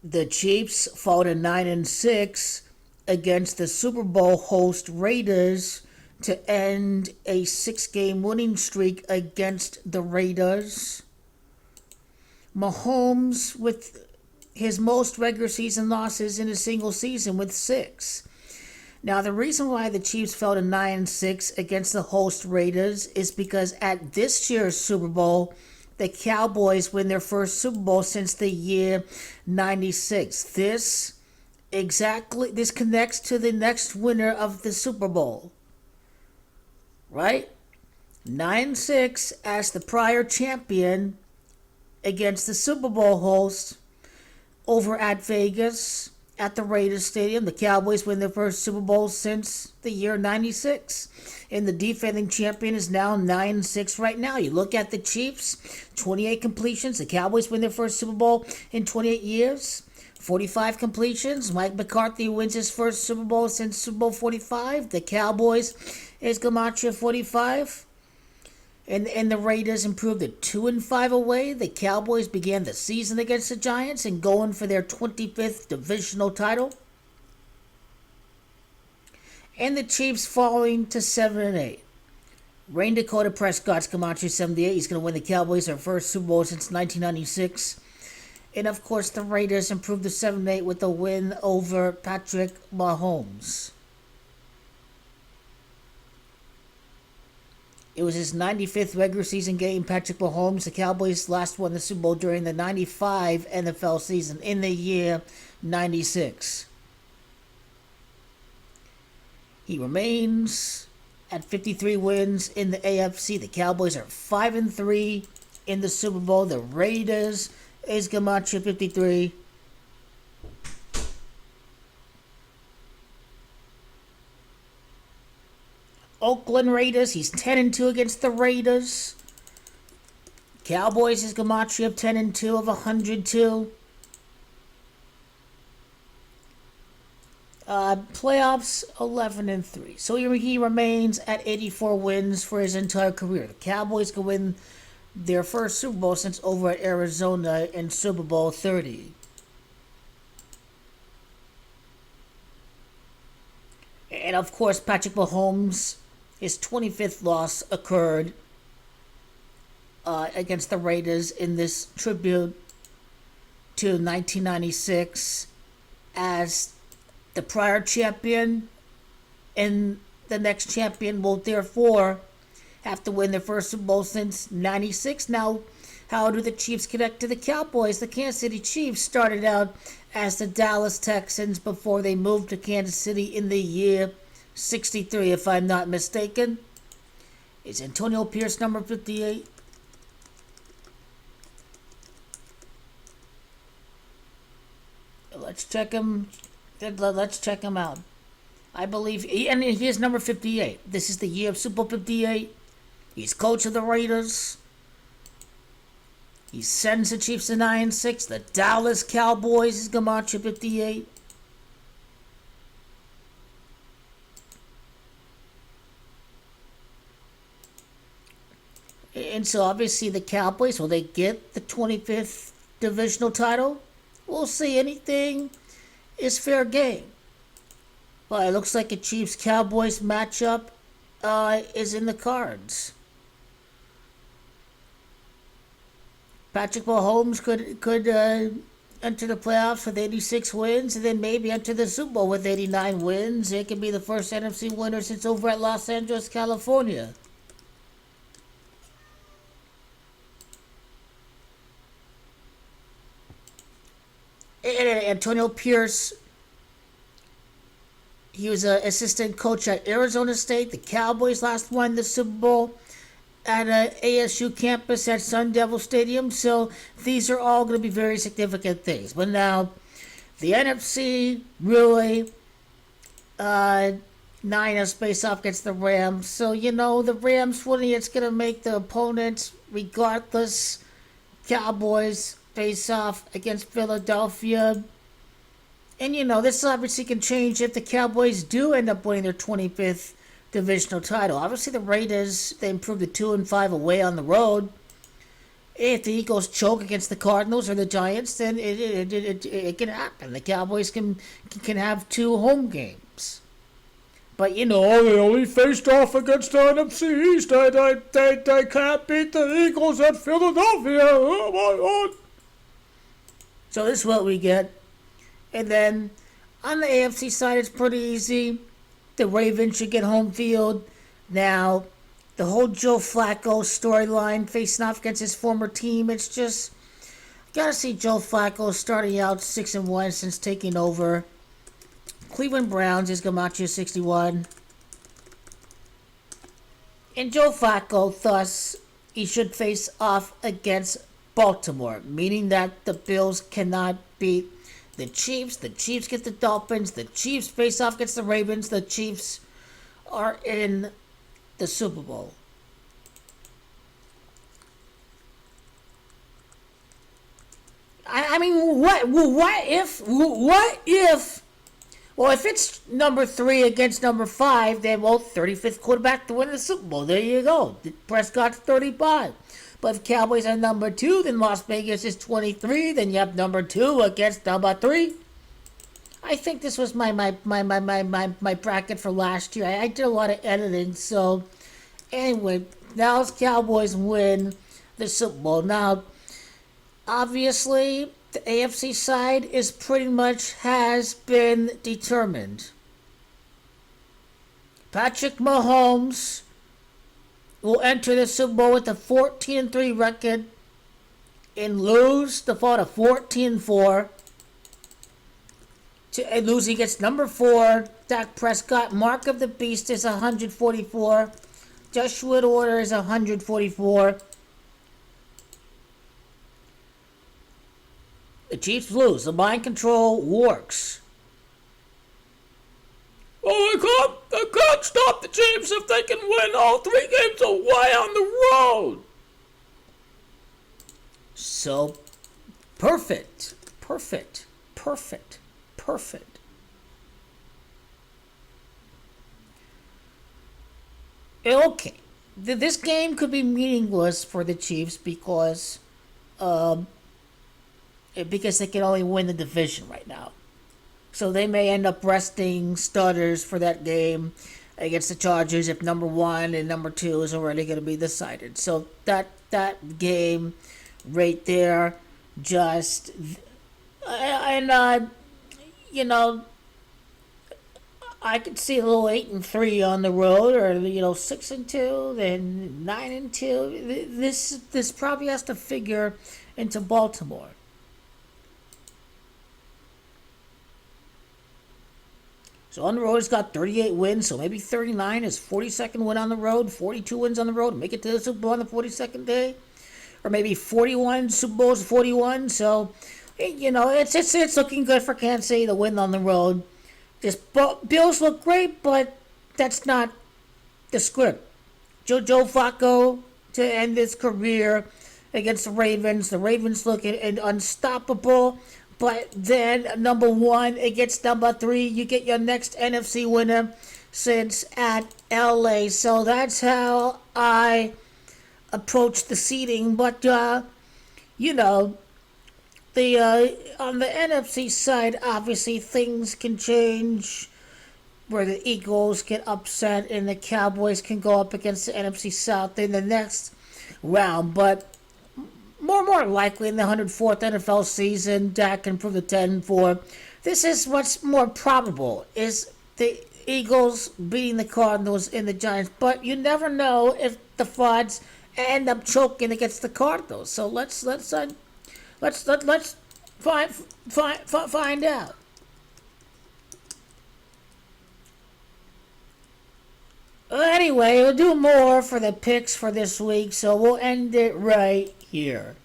The Chiefs fall to 9-6 against the Super Bowl host Raiders to end a 6-game winning streak against the Raiders. Mahomes with his most regular season losses in a single season with 6. Now, the reason why the Chiefs fell to 9-6 against the host Raiders is because at this year's Super Bowl, the Cowboys win their first Super Bowl since the year 96. This connects to the next winner of the Super Bowl. Right? 9-6 as the prior champion against the Super Bowl host over at Vegas at the Raiders Stadium. The Cowboys win their first Super Bowl since the year 96. And the defending champion is now 9-6 right now. You look at the Chiefs, 28 completions. The Cowboys win their first Super Bowl in 28 years. 45 completions. Mike McCarthy wins his first Super Bowl since Super Bowl 45. The Cowboys is Gematria 45. And the Raiders improved to 2-5 away. The Cowboys began the season against the Giants and going for their 25th divisional title. And the Chiefs falling to 7-8. Rain Dakota Prescott's Gematria 78. He's going to win the Cowboys their first Super Bowl since 1996. And of course, the Raiders improved to 7-8 with a win over Patrick Mahomes. It was his 95th regular season game. Patrick Mahomes, the Cowboys last won the Super Bowl during the 95 NFL season in the year 96. He remains at 53 wins in the AFC. The Cowboys are 5-3 in the Super Bowl. The Raiders is Gematria 53. Oakland Raiders, he's 10-2 against the Raiders. Cowboys is Gematria of 10-2 of 102. Playoffs 11-3. So he remains at 84 wins for his entire career. The Cowboys can win their first Super Bowl since over at Arizona in Super Bowl 30. And of course, Patrick Mahomes, his 25th loss occurred against the Raiders in this tribute to 1996 as the prior champion, and the next champion will therefore have to win their first Super Bowl since 96. Now, how do the Chiefs connect to the Cowboys? The Kansas City Chiefs started out as the Dallas Texans before they moved to Kansas City in the year 63, if I'm not mistaken. Is Antonio Pierce number 58? Let's check him. Let's check him out. I believe, and he is number 58. This is the year of Super Bowl 58. He's coach of the Raiders. He sends the Chiefs to 9-6. The Dallas Cowboys is Gematria 58. And so obviously the Cowboys, will they get the 25th divisional title? We'll see. Anything is fair game. Well, it looks like a Chiefs-Cowboys matchup is in the cards. Patrick Mahomes could enter the playoffs with 86 wins and then maybe enter the Super Bowl with 89 wins. It could be the first NFC winner since over at Los Angeles, California. And Antonio Pierce, he was an assistant coach at Arizona State. The Cowboys last won the Super Bowl at an ASU campus at Sun Devil Stadium. So these are all going to be very significant things. But now, the NFC really, Niners face off against the Rams. So, the Rams, it's going to make the opponents, regardless. Cowboys face off against Philadelphia. And, this obviously can change if the Cowboys do end up winning their 25th divisional title. Obviously, the Raiders, they improved to 2-5 away on the road. If the Eagles choke against the Cardinals or the Giants, then it can happen. The Cowboys can have 2 home games. But they only faced off against the NFC East. They can't beat the Eagles at Philadelphia. Oh my God. So this is what we get. And then on the AFC side, it's pretty easy. The Ravens should get home field. Now, the whole Joe Flacco storyline facing off against his former team, it's just, gotta see Joe Flacco starting out 6-1 since taking over. Cleveland Browns is Gematria 61. And Joe Flacco, thus, he should face off against Baltimore, meaning that the Bills cannot beat the Chiefs. The Chiefs get the Dolphins. The Chiefs face off against the Ravens. The Chiefs are in the Super Bowl. I mean, what if, well, if it's number 3 against number 5, then, 35th quarterback to win the Super Bowl. There you go. Prescott's 35. But if Cowboys are number 2, then Las Vegas is 23. Then you have number 2 against number 3. I think this was my bracket for last year. I did a lot of editing, so anyway, now it's Cowboys win the Super Bowl. Now, obviously, the AFC side is pretty much has been determined. Patrick Mahomes will enter the Super Bowl with a 14-3 record and lose the fall to 14-4. Losing against number 4, Dak Prescott. Mark of the Beast is 144. Joshua Order is 144. The Chiefs lose. The mind control works. Oh, I can't stop the Chiefs if they can win all 3 games away on the road. So, perfect. Okay, this game could be meaningless for the Chiefs because they can only win the division right now. So they may end up resting starters for that game against the Chargers if number 1 and number 2 is already going to be decided. So that game right there just... I could see a little 8-3 on the road, or 6-2, then 9-2. This probably has to figure into Baltimore. So on the road, it's got 38 wins, so maybe 39 is 42nd win on the road, 42 wins on the road, make it to the Super Bowl on the 42nd day, or maybe 41 Super Bowls, 41. So, it's looking good for Kansas City to win on the road. Bills look great, but that's not the script. Joe Flacco to end his career against the Ravens. The Ravens look unstoppable, but then number 1 against number 3, you get your next NFC winner since at LA. So that's how I approach the seeding. But on the NFC side, obviously things can change, where the Eagles get upset and the Cowboys can go up against the NFC South in the next round. But more likely in the 104th NFL season, Dak can prove the 10-4. This is what's more probable, is the Eagles beating the Cardinals and the Giants. But you never know if the Frauds end up choking against the Cardinals. So let's find out. Anyway, we'll do more for the picks for this week, so we'll end it right here.